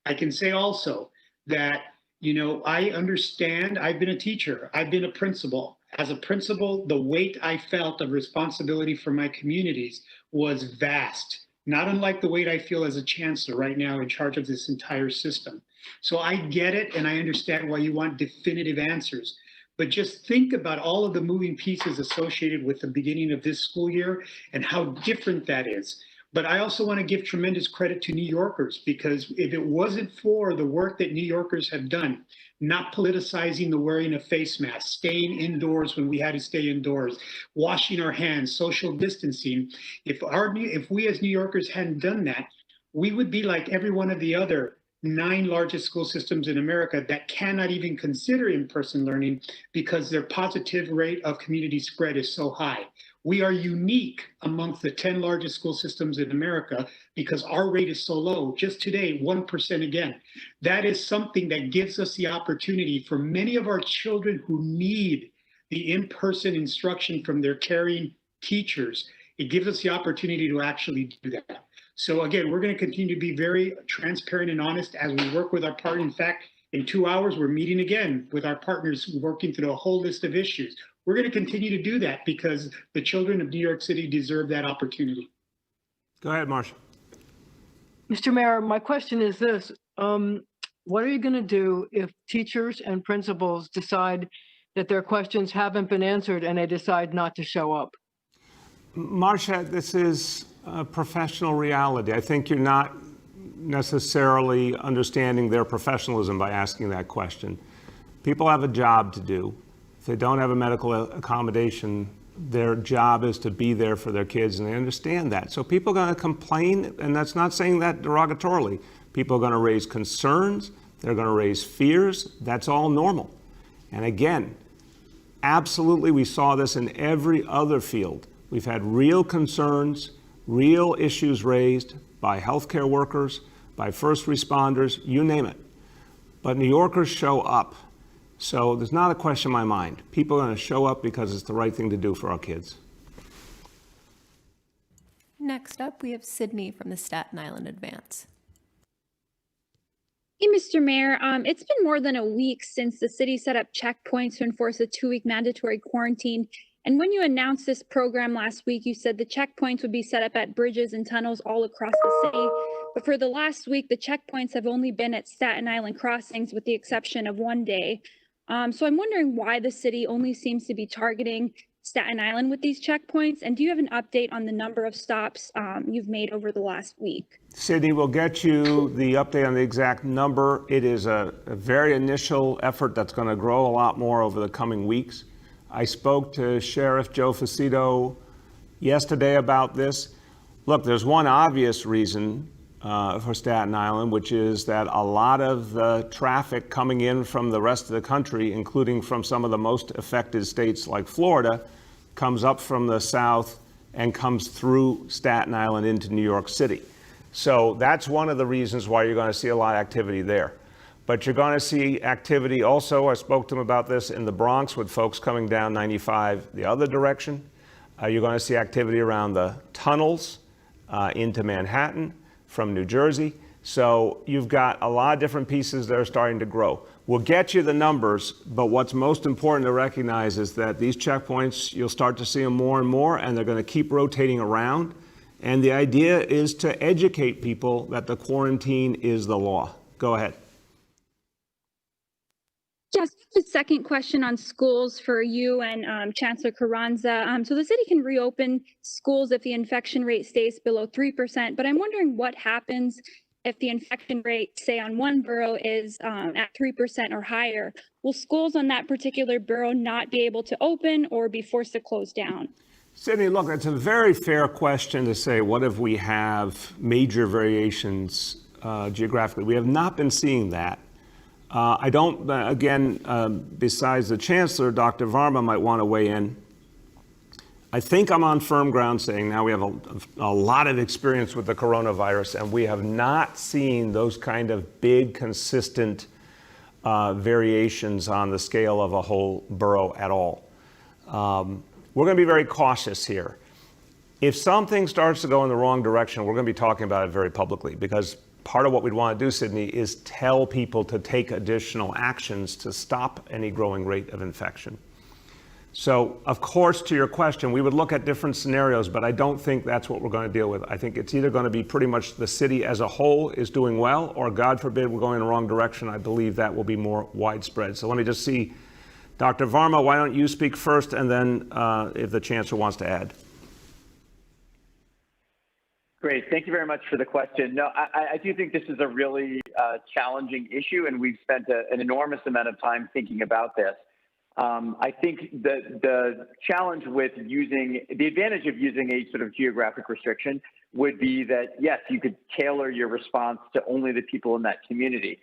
I can say also that, I understand, I've been a teacher, I've been a principal. As a principal, the weight I felt of responsibility for my communities was vast, not unlike the weight I feel as a chancellor right now in charge of this entire system. So I get it, and I understand why you want definitive answers. But just think about all of the moving pieces associated with the beginning of this school year and how different that is. But I also want to give tremendous credit to New Yorkers, because if it wasn't for the work that New Yorkers have done, not politicizing the wearing of face masks, staying indoors when we had to stay indoors, washing our hands, social distancing, if we as New Yorkers hadn't done that, we would be like every one of the other 9 largest school systems in America that cannot even consider in-person learning because their positive rate of community spread is so high. We are unique amongst the 10 largest school systems in America because our rate is so low. Just today, 1% again. That is something that gives us the opportunity for many of our children who need the in-person instruction from their caring teachers. It gives us the opportunity to actually do that. So again, we're going to continue to be very transparent and honest as we work with our partners. In fact, in 2 hours, we're meeting again with our partners, working through a whole list of issues. We're going to continue to do that because the children of New York City deserve that opportunity. Go ahead, Marcia. Mr. Mayor, my question is this. What are you going to do if teachers and principals decide that their questions haven't been answered and they decide not to show up? Marcia, this is a professional reality. I think you're not necessarily understanding their professionalism by asking that question. People have a job to do. If they don't have a medical accommodation, their job is to be there for their kids, and they understand that. So people are going to complain, and that's not saying that derogatorily. People are going to raise concerns. They're going to raise fears. That's all normal. And again, absolutely, we saw this in every other field. We've had real concerns, real issues raised by healthcare workers, by first responders, you name it. But New Yorkers show up. So there's not a question in my mind. People are going to show up because it's the right thing to do for our kids. Next up, we have Sydney from the Staten Island Advance. Hey, Mr. Mayor, it's been more than a week since the city set up checkpoints to enforce a 2-week mandatory quarantine. And when you announced this program last week, you said the checkpoints would be set up at bridges and tunnels all across the city. But for the last week, the checkpoints have only been at Staten Island crossings with the exception of one day. So I'm wondering why the city only seems to be targeting Staten Island with these checkpoints. And do you have an update on the number of stops you've made over the last week? Sydney, we'll get you the update on the exact number. It is a very initial effort that's going to grow a lot more over the coming weeks. I spoke to Sheriff Joe Facito yesterday about this. Look, there's one obvious reason for Staten Island, which is that a lot of the traffic coming in from the rest of the country, including from some of the most affected states like Florida, comes up from the south and comes through Staten Island into New York City. So that's one of the reasons why you're going to see a lot of activity there. But you're going to see activity also, I spoke to him about this, in the Bronx with folks coming down 95 the other direction. You're going to see activity around the tunnels into Manhattan from New Jersey. So you've got a lot of different pieces that are starting to grow. We'll get you the numbers, but what's most important to recognize is that these checkpoints, you'll start to see them more and more, and they're going to keep rotating around. And the idea is to educate people that the quarantine is the law. Go ahead. Yes, the second question on schools for you and Chancellor Carranza. So the city can reopen schools if the infection rate stays below 3%, but I'm wondering what happens if the infection rate, say on one borough, is at 3% or higher. Will schools on that particular borough not be able to open or be forced to close down? Sydney, look, it's a very fair question to say, what if we have major variations geographically? We have not been seeing that. I don't, again, besides the Chancellor, Dr. Varma might want to weigh in. I think I'm on firm ground saying now we have a lot of experience with the coronavirus, and we have not seen those kind of big, consistent variations on the scale of a whole borough at all. We're going to be very cautious here. If something starts to go in the wrong direction, we're going to be talking about it very publicly, because part of what we'd want to do, Sydney, is tell people to take additional actions to stop any growing rate of infection. So, of course, to your question, we would look at different scenarios, but I don't think that's what we're going to deal with. I think it's either going to be pretty much the city as a whole is doing well, or God forbid we're going in the wrong direction. I believe that will be more widespread. So let me just see, Dr. Varma, why don't you speak first, and then if the Chancellor wants to add. Great. Thank you very much for the question. No, I do think this is a really challenging issue, and we've spent an enormous amount of time thinking about this. I think the challenge with the advantage of using a sort of geographic restriction would be that, yes, you could tailor your response to only the people in that community.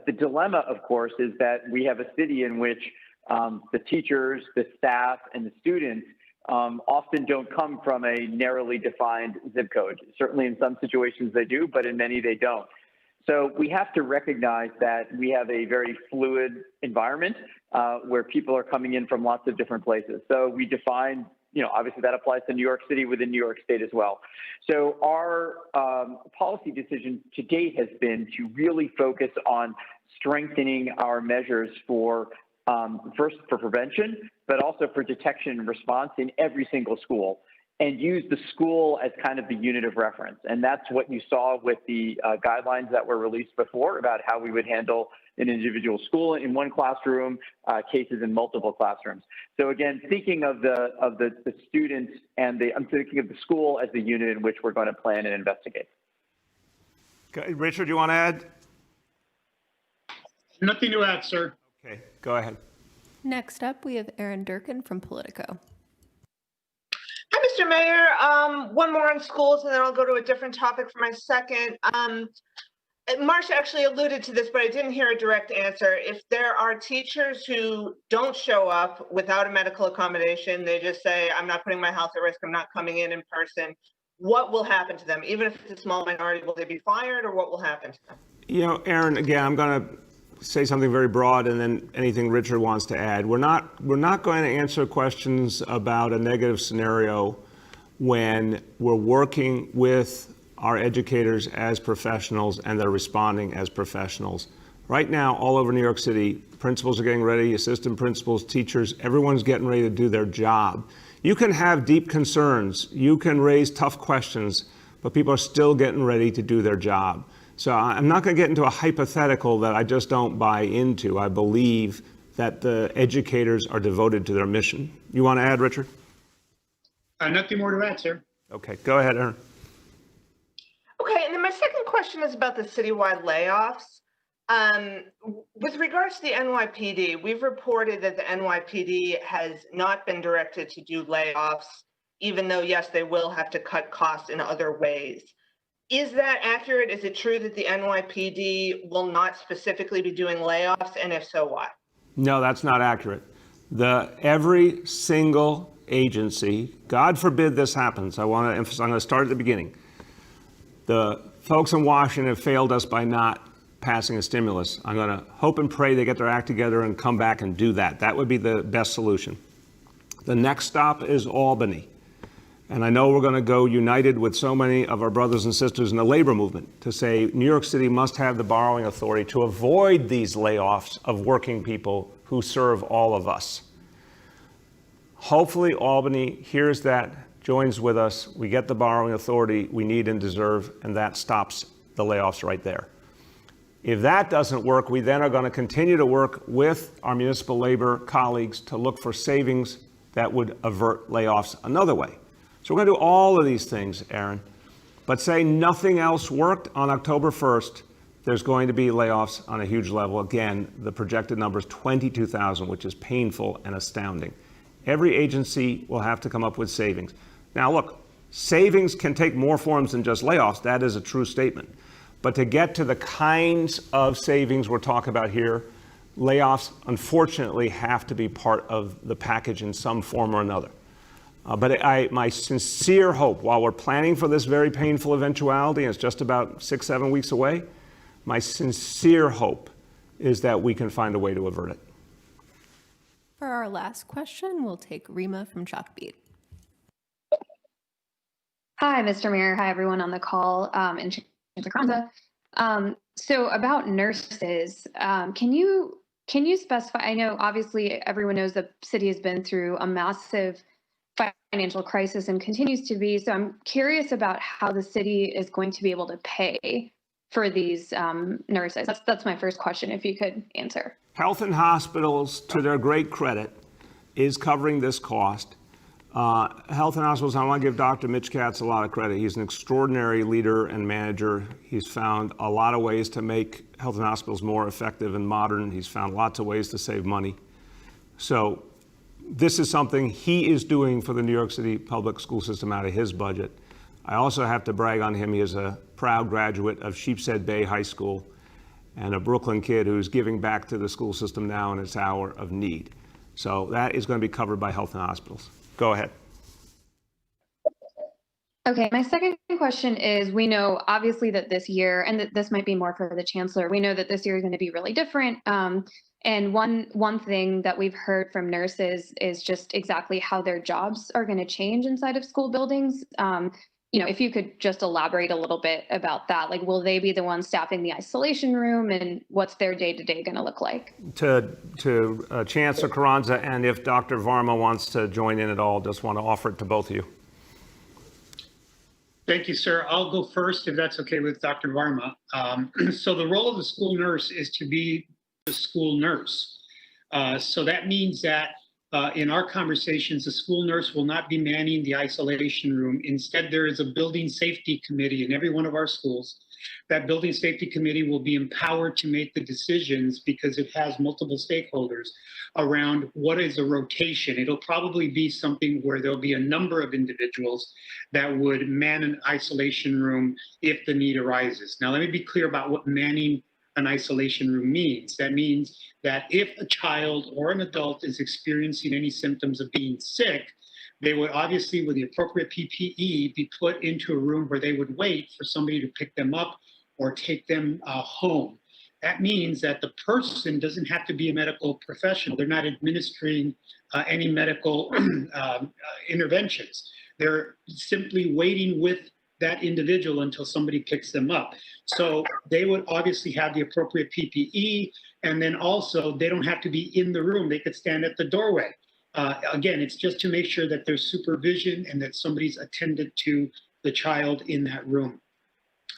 The dilemma, of course, is that we have a city in which the teachers, the staff, and the students often don't come from a narrowly defined zip code. Certainly in some situations they do, but in many they don't. So we have to recognize that we have a very fluid environment where people are coming in from lots of different places. So we define, obviously that applies to New York City within New York State as well. So our policy decision to date has been to really focus on strengthening our measures for first for prevention, but also for detection and response in every single school, and use the school as kind of the unit of reference. And that's what you saw with the guidelines that were released before about how we would handle an individual school in one classroom, cases in multiple classrooms. So again, thinking of the students and I'm thinking of the school as the unit in which we're going to plan and investigate. Okay. Richard, do you want to add? Nothing to add, sir. Okay, go ahead. Next up, we have Aaron Durkin from Politico. Hi, Mr. Mayor. One more on schools, and then I'll go to a different topic for my second. Marcia actually alluded to this, but I didn't hear a direct answer. If there are teachers who don't show up without a medical accommodation, they just say, I'm not putting my health at risk, I'm not coming in person, what will happen to them? Even if it's a small minority, will they be fired, or what will happen to them? Aaron, again, I'm going to say something very broad, and then anything Richard wants to add. We're not going to answer questions about a negative scenario when we're working with our educators as professionals and they're responding as professionals. Right now, all over New York City, principals are getting ready, assistant principals, teachers, everyone's getting ready to do their job. You can have deep concerns, you can raise tough questions, but people are still getting ready to do their job. So I'm not going to get into a hypothetical that I just don't buy into. I believe that the educators are devoted to their mission. You want to add, Richard? Nothing more to add, sir. Okay, go ahead, Aaron. Okay, and then my second question is about the citywide layoffs. With regards to the NYPD, we've reported that the NYPD has not been directed to do layoffs, even though, yes, they will have to cut costs in other ways. Is that accurate? Is it true that the NYPD will not specifically be doing layoffs, and if so, why? No, that's not accurate. Every single agency, God forbid this happens, I'm going to start at the beginning. The folks in Washington have failed us by not passing a stimulus. I'm going to hope and pray they get their act together and come back and do that. That would be the best solution. The next stop is Albany. And I know we're going to go united with so many of our brothers and sisters in the labor movement to say New York City must have the borrowing authority to avoid these layoffs of working people who serve all of us. Hopefully Albany hears that, joins with us, we get the borrowing authority we need and deserve, and that stops the layoffs right there. If that doesn't work, we then are going to continue to work with our municipal labor colleagues to look for savings that would avert layoffs another way. So we're going to do all of these things, Aaron. But say nothing else worked on October 1st, there's going to be layoffs on a huge level. Again, the projected number is 22,000, which is painful and astounding. Every agency will have to come up with savings. Now, look, savings can take more forms than just layoffs. That is a true statement. But to get to the kinds of savings we're talking about here, layoffs, unfortunately, have to be part of the package in some form or another. But my sincere hope, while we're planning for this very painful eventuality, and it's just about 6-7 weeks away, my sincere hope is that we can find a way to avert it. For our last question, we'll take Rima from Chalkbeat. Hi, Mr. Mayor. Hi, everyone on the call, and Chancellor Carranza. So about nurses, can you specify, I know obviously everyone knows the city has been through a massive financial crisis and continues to be, so I'm curious about how the city is going to be able to pay for these nurses. That's my first question, if you could answer. Health and hospitals, to their great credit, is covering this cost. Health and hospitals, I want to give Dr. Mitch Katz a lot of credit. He's an extraordinary leader and manager. He's found a lot of ways to make health and hospitals more effective and modern. He's found lots of ways to save money. So this is something he is doing for the New York City public school system out of his budget. I also have to brag on him. He is a proud graduate of Sheepshead Bay High School and a Brooklyn kid who's giving back to the school system now in its hour of need. So that is going to be covered by health and hospitals. Go ahead. Okay, my second question is, we know obviously that this year, and this might be more for the chancellor, we know that this year is going to be really different. And one thing that we've heard from nurses is just exactly how their jobs are going to change inside of school buildings. If you could just elaborate a little bit about that, like, will they be the ones staffing the isolation room, and what's their day-to-day going to look like? To Chancellor Carranza, and if Dr. Varma wants to join in at all, just want to offer it to both of you. Thank you, sir. I'll go first if that's okay with Dr. Varma. So the role of the school nurse is to be the school nurse. So that means that in our conversations, the school nurse will not be manning the isolation room. Instead, there is a building safety committee in every one of our schools. That building safety committee will be empowered to make the decisions, because it has multiple stakeholders, around what is a rotation. It'll probably be something where there'll be a number of individuals that would man an isolation room if the need arises. Now, let me be clear about what manning an isolation room means. That means that if a child or an adult is experiencing any symptoms of being sick, they would obviously, with the appropriate PPE, be put into a room where they would wait for somebody to pick them up or take them home. That means that the person doesn't have to be a medical professional. They're not administering any medical interventions. They're simply waiting with that individual until somebody picks them up. So they would obviously have the appropriate PPE, and then also they don't have to be in the room. They could stand at the doorway. Again, it's just to make sure that there's supervision and that somebody's attended to the child in that room.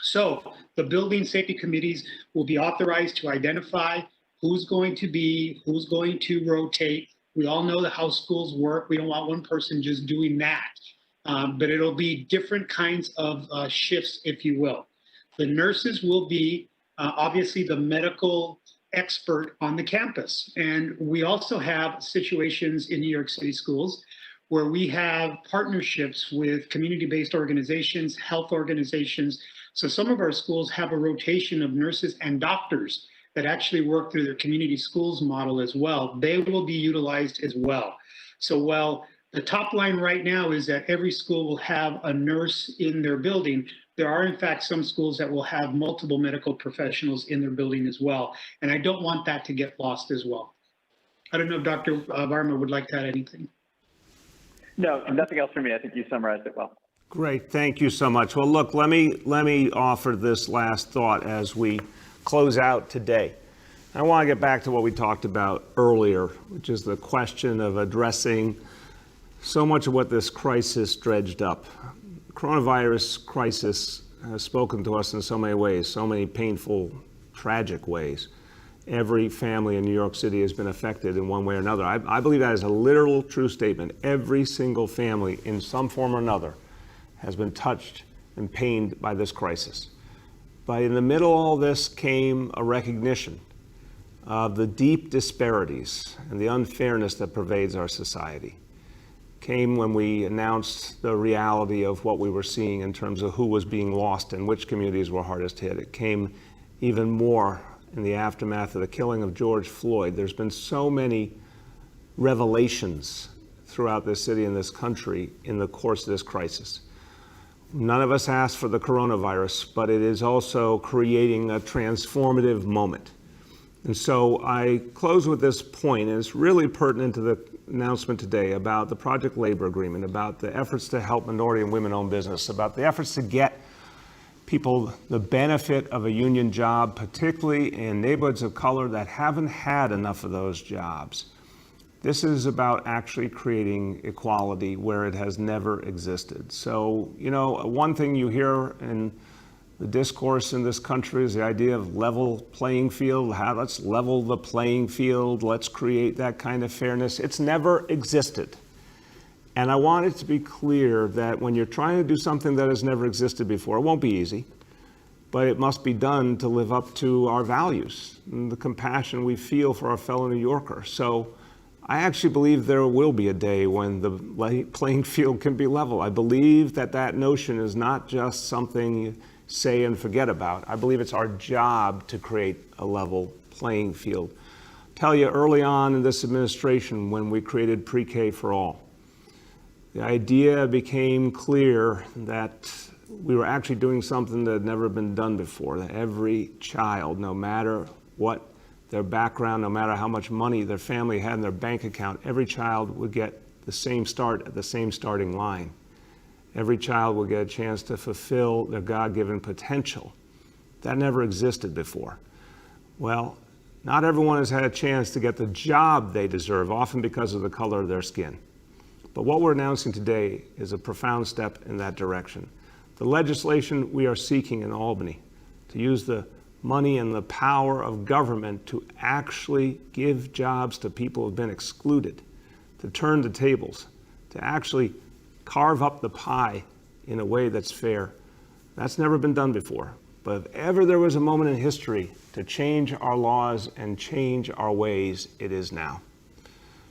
So the building safety committees will be authorized to identify who's going to rotate. We all know how schools work. We don't want one person just doing that. But it'll be different kinds of shifts, if you will. The nurses will be obviously the medical expert on the campus. And we also have situations in New York City schools where we have partnerships with community-based organizations, health organizations. So some of our schools have a rotation of nurses and doctors that actually work through their community schools model as well. They will be utilized as well. So while the top line right now is that every school will have a nurse in their building, there are in fact some schools that will have multiple medical professionals in their building as well. And I don't want that to get lost as well. I don't know if Dr. Varma would like to add anything. No, nothing else from me. I think you summarized it well. Great, thank you so much. Well, look, let me offer this last thought as we close out today. I want to get back to what we talked about earlier, which is the question of addressing so much of what this crisis dredged up. Coronavirus crisis has spoken to us in so many ways, so many painful tragic ways. Every family in New York City has been affected in one way or another. I believe that is a literal true statement. Every single family in some form or another has been touched and pained by this crisis. But in the middle of all this came a recognition of the deep disparities and the unfairness that pervades our society. Came when we announced the reality of what we were seeing in terms of who was being lost and which communities were hardest hit. It came even more in the aftermath of the killing of George Floyd. There's been so many revelations throughout this city and this country in the course of this crisis. None of us asked for the coronavirus, but it is also creating a transformative moment. And so I close with this point, and it's really pertinent to the announcement today about the Project Labor Agreement, about the efforts to help minority and women-owned business, about the efforts to get people the benefit of a union job, particularly in neighborhoods of color that haven't had enough of those jobs. This is about actually creating equality where it has never existed. So, you know, one thing you hear in the discourse in this country is the idea of level playing field. Let's level the playing field. Let's create that kind of fairness. It's never existed. And I want it to be clear that when you're trying to do something that has never existed before, it won't be easy, but it must be done to live up to our values and the compassion we feel for our fellow New Yorker. So I actually believe there will be a day when the playing field can be level. I believe that that notion is not just something you say and forget about. I believe it's our job to create a level playing field. I'll tell you, early on in this administration, when we created pre-K for all, the idea became clear that we were actually doing something that had never been done before, that every child, no matter what their background, no matter how much money their family had in their bank account, every child would get the same start at the same starting line. Every child will get a chance to fulfill their God-given potential. That never existed before. Well, not everyone has had a chance to get the job they deserve, often because of the color of their skin. But what we're announcing today is a profound step in that direction. The legislation we are seeking in Albany to use the money and the power of government to actually give jobs to people who have been excluded, to turn the tables, to actually carve up the pie in a way that's fair. That's never been done before. But if ever there was a moment in history to change our laws and change our ways, it is now.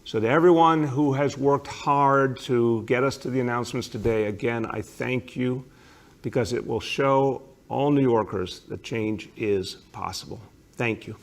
So to everyone who has worked hard to get us to the announcements today, again, I thank you, because it will show all New Yorkers that change is possible. Thank you.